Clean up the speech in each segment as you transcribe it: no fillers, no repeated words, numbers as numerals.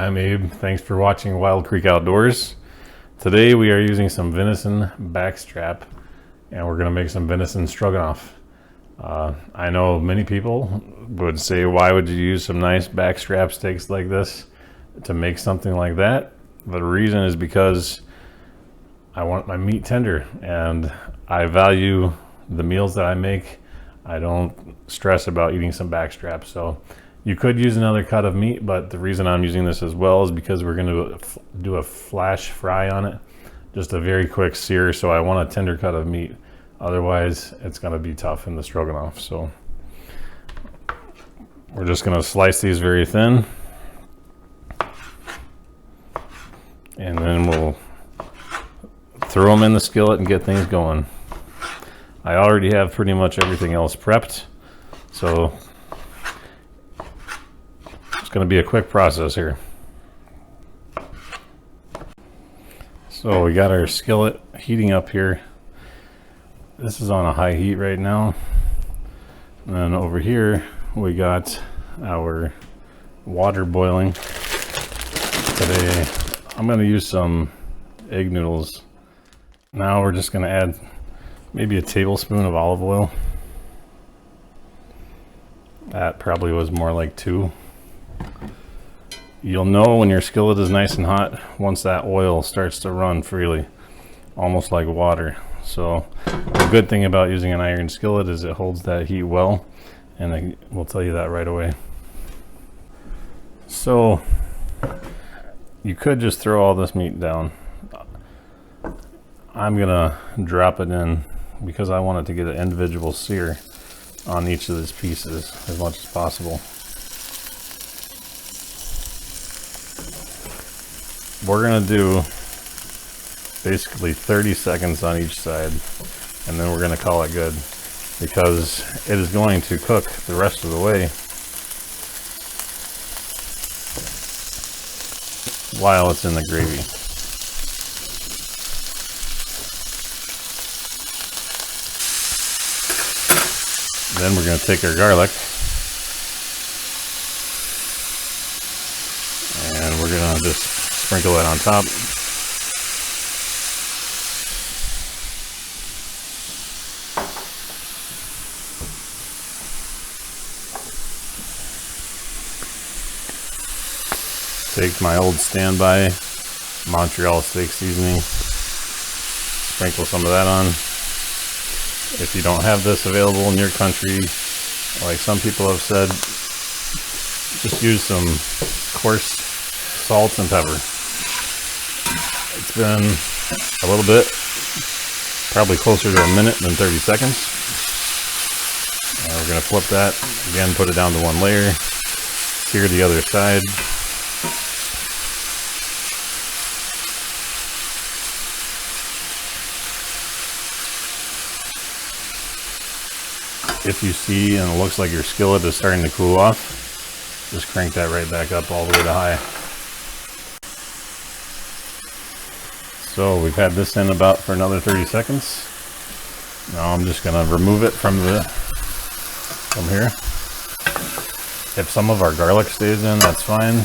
I'm Abe. Thanks for watching Wild Creek Outdoors. Today we are using some venison backstrap and we're going to make some venison stroganoff. I know many people would say, why would you use some nice backstrap steaks like this to make something like that? The reason is because I want my meat tender and I value the meals that I make. I don't stress about eating some backstrap. So you could use another cut of meat, but the reason I'm using this as well is because we're going to do a flash fry on it. Just a very quick sear, so I want a tender cut of meat. Otherwise, it's going to be tough in the stroganoff. So we're just going to slice these very thin. And then we'll throw them in the skillet and get things going. I already have pretty much everything else prepped, so it's going to be a quick process here. So we got our skillet heating up here. This is on a high heat right now. And then over here we got our water boiling. Today I'm going to use some egg noodles. Now we're just going to add maybe a tablespoon of olive oil. That probably was more like 2. You'll know when your skillet is nice and hot once that oil starts to run freely, almost like water. So the good thing about using an iron skillet is it holds that heat well, and we'll tell you that right away. So you could just throw all this meat down. I'm gonna drop it in because I want it to get an individual sear on each of these pieces as much as possible. We're gonna do basically 30 seconds on each side, and then we're gonna call it good because it is going to cook the rest of the way while it's in the gravy. Then we're going to take our garlic and we're going to just sprinkle it on top. Take my old standby Montreal steak seasoning, sprinkle some of that on. If you don't have this available in your country, like some people have said, just use some coarse salt and pepper. It's been a little bit, probably closer to a minute than 30 seconds. We're going to flip that, again put it down to one layer, sear the other side. If you see and it looks like your skillet is starting to cool off, just crank that right back up all the way to high. So we've had this in about for another 30 seconds. Now I'm just going to remove it from here. If some of our garlic stays in, that's fine.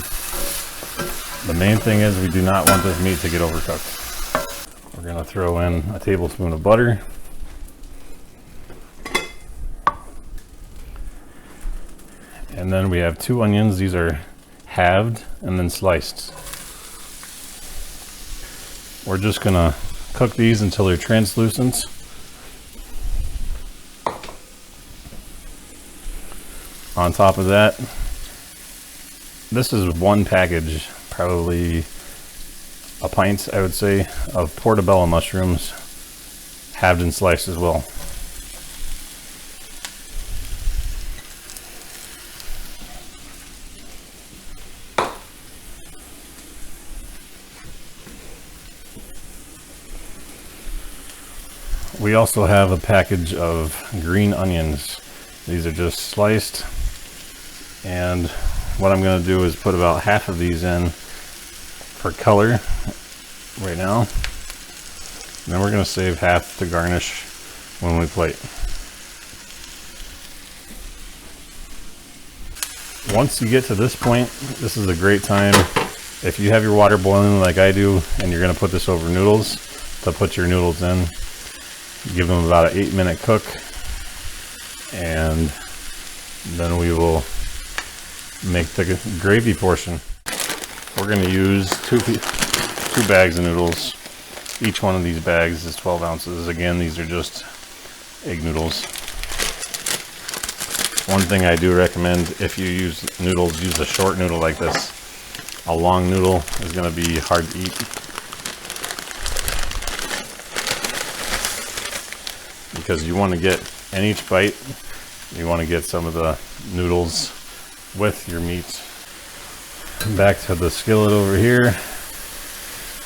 The main thing is we do not want this meat to get overcooked. We're going to throw in a tablespoon of butter. And then we have 2 onions. These are halved and then sliced. We're just gonna cook these until they're translucent. On top of that, this is one package, probably a pint, I would say, of portabella mushrooms, halved and sliced as well. We also have a package of green onions. These are just sliced, and what I'm going to do is put about half of these in for color right now, and then we're going to save half to garnish when we plate. Once you get to this point, this is a great time If you have your water boiling like I do and you're going to put this over noodles, to put your noodles in, give them about an 8-minute cook, and then we will make the gravy portion. We're going to use two bags of noodles. Each one of these bags is 12 ounces. Again, these are just egg noodles. One thing I do recommend, if you use noodles, use a short noodle like this. A long noodle is going to be hard to eat, because you want to get, in each bite, you want to get some of the noodles with your meat. Back to the skillet over here.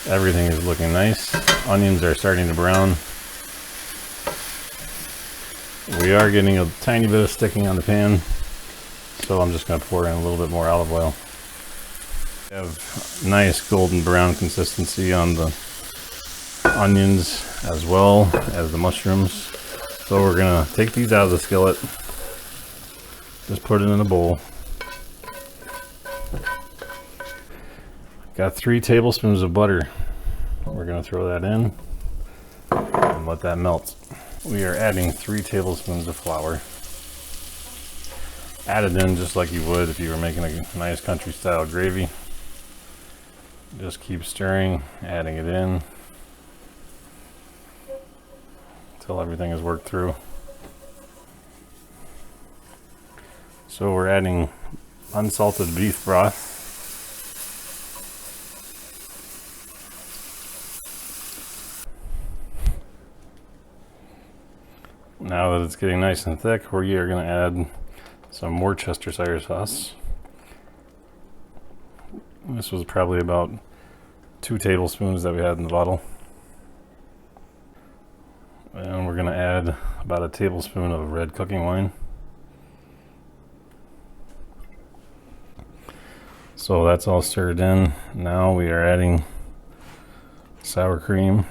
Everything is looking nice. Onions are starting to brown. We are getting a tiny bit of sticking on the pan, so I'm just going to pour in a little bit more olive oil. We have nice golden brown consistency on the onions as well as the mushrooms. So we're going to take these out of the skillet, just put it in a bowl. Got 3 tablespoons of butter. We're going to throw that in and let that melt. We are adding 3 tablespoons of flour. Add it in just like you would if you were making a nice country style gravy. Just keep stirring, adding it in until everything is worked through. So we're adding unsalted beef broth. Now that it's getting nice and thick, we are going to add some Worcestershire sauce. This was probably about 2 tablespoons that we had in the bottle. And we're going to add about a tablespoon of red cooking wine. So that's all stirred in. Now we are adding sour cream.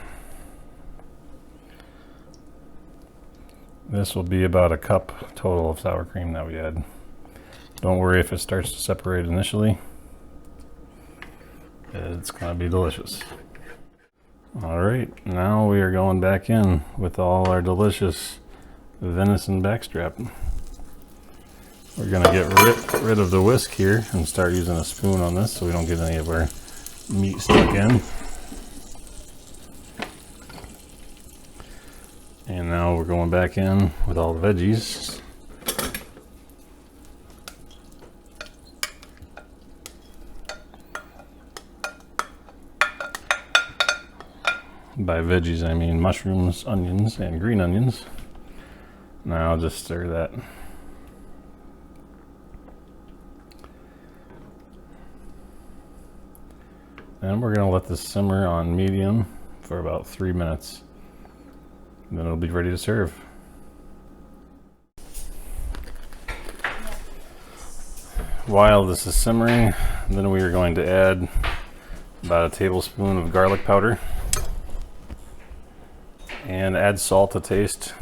This will be about a cup total of sour cream that we add. Don't worry if it starts to separate initially. It's going to be delicious. Alright, now we are going back in with all our delicious venison backstrap. We're going to get rid of the whisk here and start using a spoon on this so we don't get any of our meat stuck in. And now we're going back in with all the veggies. By veggies, I mean mushrooms, onions, and green onions. Now I'll just stir that. And we're going to let this simmer on medium for about 3 minutes. Then it'll be ready to serve. While this is simmering, then we are going to add about a tablespoon of garlic powder and add salt to taste.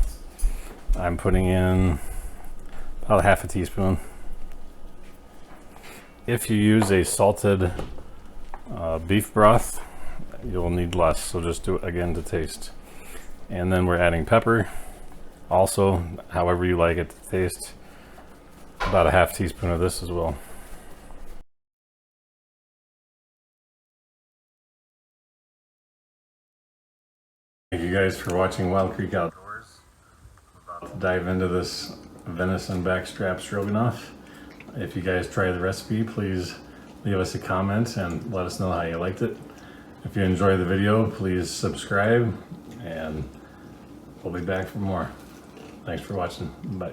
I'm putting in about half a teaspoon. If you use a salted beef broth, you'll need less, so just do it again to taste. And then we're adding pepper, also however you like it to taste. About a half teaspoon of this as well. Thank you guys for watching Wild Creek Outdoors. I'm about to dive into this venison backstrap stroganoff. If you guys try the recipe, please leave us a comment and let us know how you liked it. If you enjoyed the video, please subscribe, and we'll be back for more. Thanks for watching. Bye.